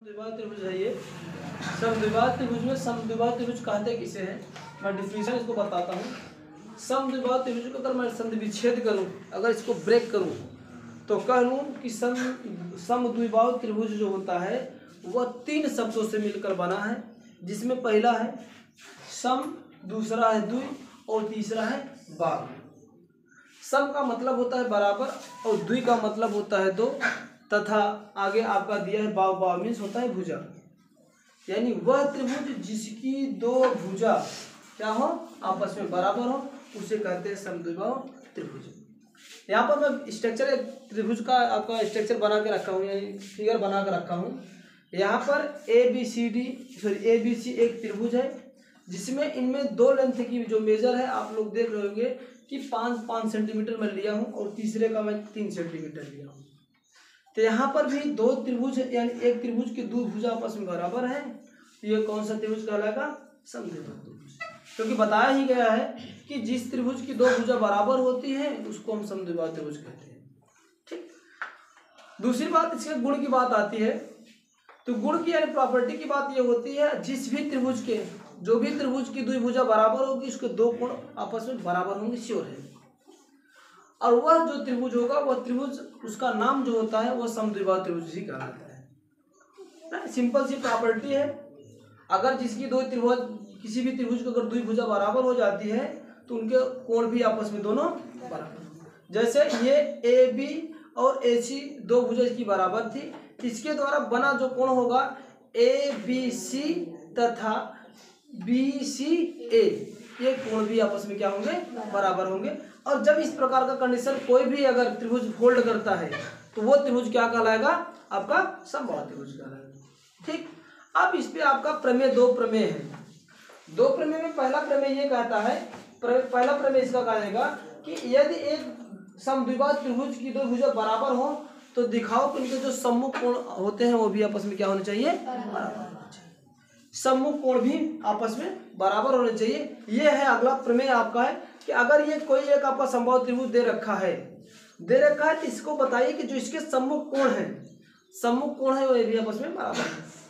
समद्विबाहु त्रिभुज है ये। समद्विबाहु त्रिभुज में समद्विबाहु त्रिभुज कहते किसे हैं, मैं डिफिनेशन इसको बताता हूँ। समद्विबाहु त्रिभुज को अगर मैं संधि विच्छेद करूँ, अगर इसको ब्रेक करूँ तो कह लूँ कि समद्विबाहु त्रिभुज जो होता है वह तीन शब्दों से मिलकर बना है, जिसमें पहला है सम, दूसरा है द्वि और तीसरा है बाहु। सम का मतलब होता है बराबर और द्वि का मतलब होता है दो, तथा आगे आपका दिया है बाहु। बाहु मीन्स होता है भुजा, यानी वह त्रिभुज जिसकी दो भुजा क्या हो, आपस में बराबर हो, उसे कहते हैं समद्विबाहु त्रिभुज। यहाँ पर मैं स्ट्रक्चर एक त्रिभुज का आपका स्ट्रक्चर बना के रखा हूँ, यानी फिगर बना के रखा हूँ। यहाँ पर ए बी सी एक त्रिभुज है, जिसमें इनमें दो लेंथ की जो मेजर है आप लोग देख रहे होंगे कि 5 सेंटीमीटर मैं लिया हूँ और तीसरे का मैं 3 सेंटीमीटर लिया हूँ। तो यहाँ पर भी दो त्रिभुज यानी एक त्रिभुज की दो भुजा आपस में बराबर है, तो ये कौन सा त्रिभुज कहलाएगा, समद्विबाहु त्रिभुज। क्योंकि बताया ही गया है कि जिस त्रिभुज की दो भुजा बराबर होती है उसको हम समद्विबाहु त्रिभुज कहते हैं। ठीक, दूसरी बात इसके गुण की बात आती है, तो गुण की यानी प्रॉपर्टी की बात ये होती है जिस भी त्रिभुज के जो भी त्रिभुज की दो भुजा बराबर होगी उसके दो कोण आपस में बराबर होंगे, श्योर है। और वह जो त्रिभुज होगा वह त्रिभुज उसका नाम जो होता है वह समद्विबाहु त्रिभुज ही कहलाता है। सिंपल सी प्रॉपर्टी है, अगर जिसकी दो त्रिभुज किसी भी त्रिभुज को अगर दो भुजा बराबर हो जाती है तो उनके कोण भी आपस में दोनों बराबर। जैसे ये ए बी और ए सी दो भुजा इसकी बराबर थी, इसके द्वारा बना जो कोण होगा ए बी सी तथा बी सी ए, ये कोण भी आपस में क्या होंगे, बराबर होंगे। और जब इस प्रकार का कंडीशन कोई भी अगर त्रिभुज होल्ड करता है तो वो त्रिभुज क्या कहलाएगा, आपका समबाहु त्रिभुज कहलाएगा। ठीक, अब इस पे आपका प्रमेय दो प्रमेय है। दो प्रमेय में पहला प्रमेय ये कहता है, पहला प्रमेय इसका कहेगा कि यदि एक समद्विबाहु त्रिभुज की दो भुजा बराबर हो तो दिखाओ कि उनके जो सम्मुख कोण होते हैं वो भी आपस में क्या होने चाहिए, बराबर होने चाहिए। सम्मुख कोण भी आपस में बराबर होने चाहिए। ये है अगला प्रमेय आपका है कि अगर ये कोई एक आपका समबाहु त्रिभुज दे रखा है तो इसको बताइए कि जो इसके सम्मुख कोण है वो भी आपस में बराबर है।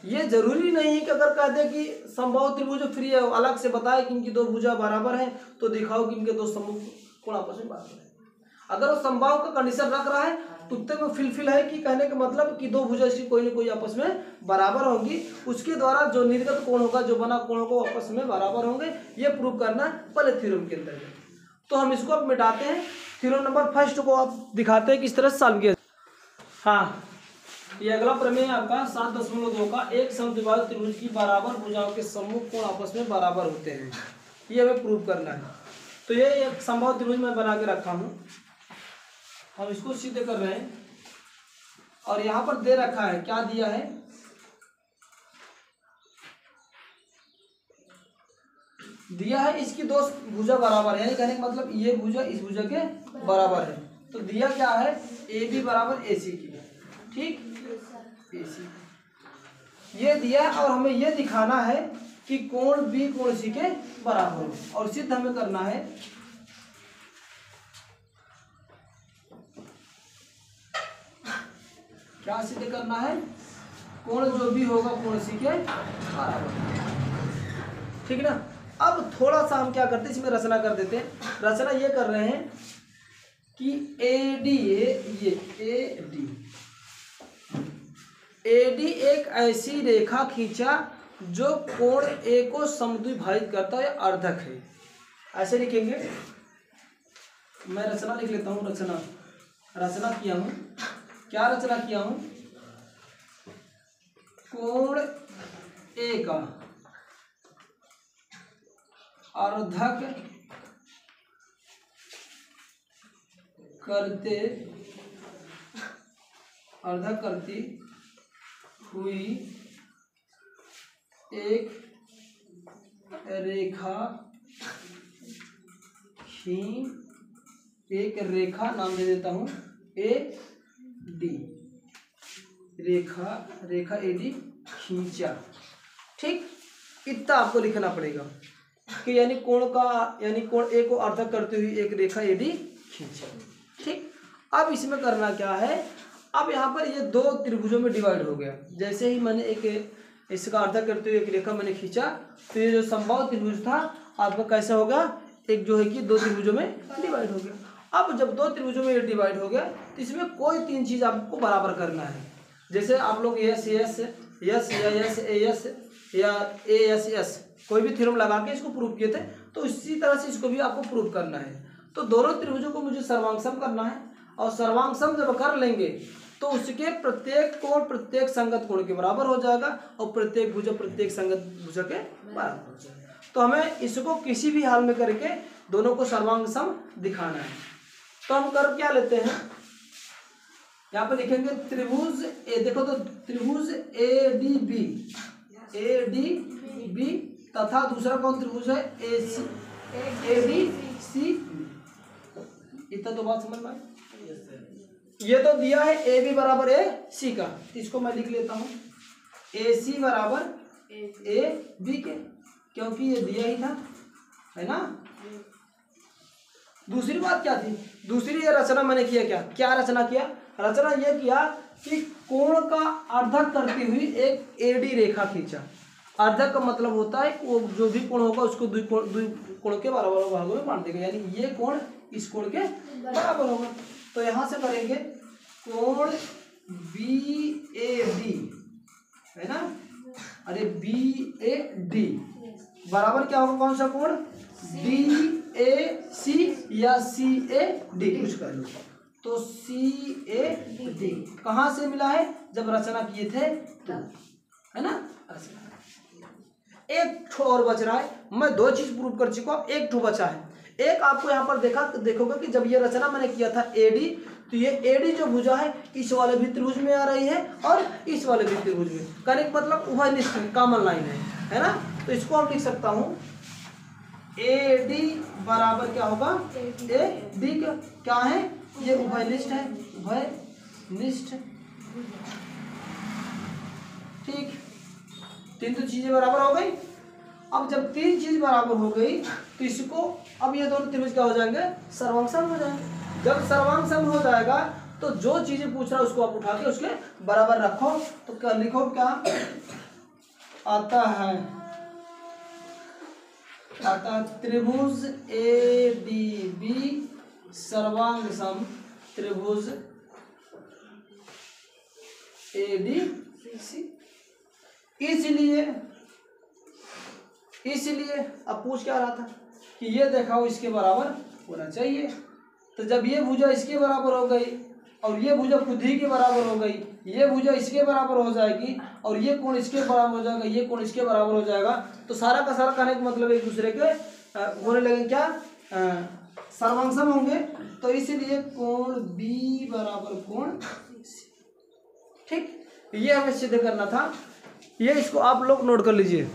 ये जरूरी नहीं है कि अगर कह दे कि समबाहु त्रिभुज फ्री है अलग से बताए कि इनकी दो भुजा बराबर है तो दिखाओ कि इनके दो सम्मुख कोण आपस में बराबर है। अगर वो समबाहु का कंडीशन रख रहा है तो उत्तर में फिलफिल है कि कहने का मतलब कि दो भुजा इसकी कोई ना कोई आपस में बराबर होंगी, उसके द्वारा जो निर्गत कोण होगा, जो बना कोण होगा आपस में बराबर होंगे, ये प्रूव करना पहले थ्योरम के अंतर्गत। तो हम इसको अब मिटाते हैं। थ्योरम नंबर फर्स्ट को आप दिखाते हैं किस तरह से सॉल्व किया। हाँ, ये अगला प्रमेय आपका 7.2 का एक समद्विबाहु त्रिभुज की बराबर भुजाओं के सम्मुख कोण आपस में बराबर होते हैं, ये हमें प्रूव करना है। तो ये एक समबाहु त्रिभुज मैं बना के रखा हूँ, हम इसको सिद्ध कर रहे हैं। और यहाँ पर दे रखा है, क्या दिया है, दिया है इसकी दो भुजा बराबर है, यानी कहने का मतलब ये भुजा इस भुजा के बराबर है। तो दिया क्या है, ए बी बराबर ए सी की। ठीक, ए सी ये दिया और हमें ये दिखाना है कि कोण बी कोण सी के बराबर हो, और सिद्ध हमें करना है क्या सिद्ध करना है, कोण जो भी होगा कोण सी के बराबर। ठीक है ना। अब थोड़ा सा हम क्या करते हैं, इसमें रचना कर देते हैं। रचना ये कर रहे हैं कि ए डी एक ऐसी रेखा खींचा जो कोण ए को समद्विभाजित करता है, अर्धक है। ऐसे लिखेंगे, मैं रचना लिख लेता हूँ। रचना किया हूँ, क्या रचना किया हूँ, कोण ए का अर्धक करती हुई एक रेखा नाम दे देता हूं A D, Rekha A D खींचा। ठीक, इतना आपको लिखना पड़ेगा कि यानी कोण ए को अर्धक करती हुई एक रेखा ए डी खींचा। ठीक, अब इसमें करना क्या है, अब यहाँ पर ये दो त्रिभुजों में डिवाइड हो गया। जैसे ही मैंने एक इसका अर्धा करते हुए एक रेखा मैंने खींचा तो ये जो समबाहु त्रिभुज था आपका कैसा होगा, एक जो है कि दो त्रिभुजों में डिवाइड हो गया। अब जब दो त्रिभुजों में ये डिवाइड हो गया तो इसमें कोई तीन चीज़ आपको बराबर करना है। जैसे आप लोग यस यस यस या यस ए यस या ए यस यस कोई भी थ्योरम लगा के इसको प्रूव किए थे, तो इसी तरह से इसको भी आपको प्रूव करना है। तो दोनों त्रिभुजों को मुझे सर्वांग करना है, और सर्वांग जब कर लेंगे तो उसके प्रत्येक कोण प्रत्येक संगत कोण के बराबर हो जाएगा, और प्रत्येक भुजा प्रत्येक संगत भुजा के बराबर हो जाएगा। तो हमें इसको किसी भी हाल में करके दोनों को सर्वांग सम दिखाना है। तो हम कर क्या लेते हैं, यहाँ पे लिखेंगे त्रिभुज ए, देखो तो त्रिभुज ए डी बी तथा दूसरा कौन त्रिभुज है ए डी सी। इतना तो बात समझ में आई। ये तो दिया है ए बी बराबर ए सी का, इसको मैं लिख लेता हूँ ए सी बराबर ए बी के, क्योंकि ये दिया ही था, है ना। दूसरी बात क्या थी, दूसरी ये रचना मैंने किया, क्या रचना किया, रचना ये किया कि कोण का अर्धक करती हुई एक एडी रेखा खींचा। अर्धक का मतलब होता है वो जो भी कोण होगा उसको दो कोण के बराबर भागों में बांट देगा, यानी ये कोण इस कोण के बराबर होगा। तो यहाँ से करेंगे कोण बी ए डी, है ना, अरे बी ए डी बराबर क्या होगा, कौन सा कोण, डी ए सी या सी ए डी, कुछ कर लो। तो सी ए डी कहाँ से मिला है, जब रचना किए थे तो, है ना। एक ठो और बच रहा है, मैं दो चीज प्रूव कर चुका हूँ, एक ठो बचा है। एक आपको यहाँ पर देखोगे कि जब ये रचना मैंने किया था एडी, तो ये एडी जो भुजा है इस वाले भी त्रिभुज में आ रही है और इस वाले भी त्रिभुज में, कहने का मतलब उभयनिष्ठ कॉमन लाइन है ना। तो इसको हम लिख सकता हूँ ए डी बराबर क्या होगा, ए डी क्या है, ये उभयनिष्ठ है, उभयनिष्ठ। ठीक, तीन तो चीजें बराबर हो गई। अब जब तीन चीज बराबर हो गई तो इसको, अब ये दोनों त्रिभुज क्या हो जाएंगे, सर्वांग सम हो जाएंगे। जब सर्वांग सम हो जाएगा तो जो चीजें पूछ रहा है उसको आप उठा के उसके बराबर रखो। तो क्या लिखो, क्या आता है, त्रिभुज ए डी बी सर्वांग सम त्रिभुज ए डी सी। इसलिए अब पूछ क्या रहा था कि ये देखा इसके बराबर होना चाहिए। तो जब ये भुजा इसके बराबर हो गई और ये भुजा खुद ही के बराबर हो गई, ये भुजा इसके बराबर हो जाएगी और ये कोण इसके बराबर हो जाएगा, ये कोण इसके बराबर हो जाएगा, तो सारा का सारा कहने का मतलब एक दूसरे के होने लगे क्या, सर्वांग सम होंगे। तो इसीलिए कोण बी बराबर कोण सी। ठीक, ये हमें सिद्ध करना था, ये इसको आप लोग नोट कर लीजिए।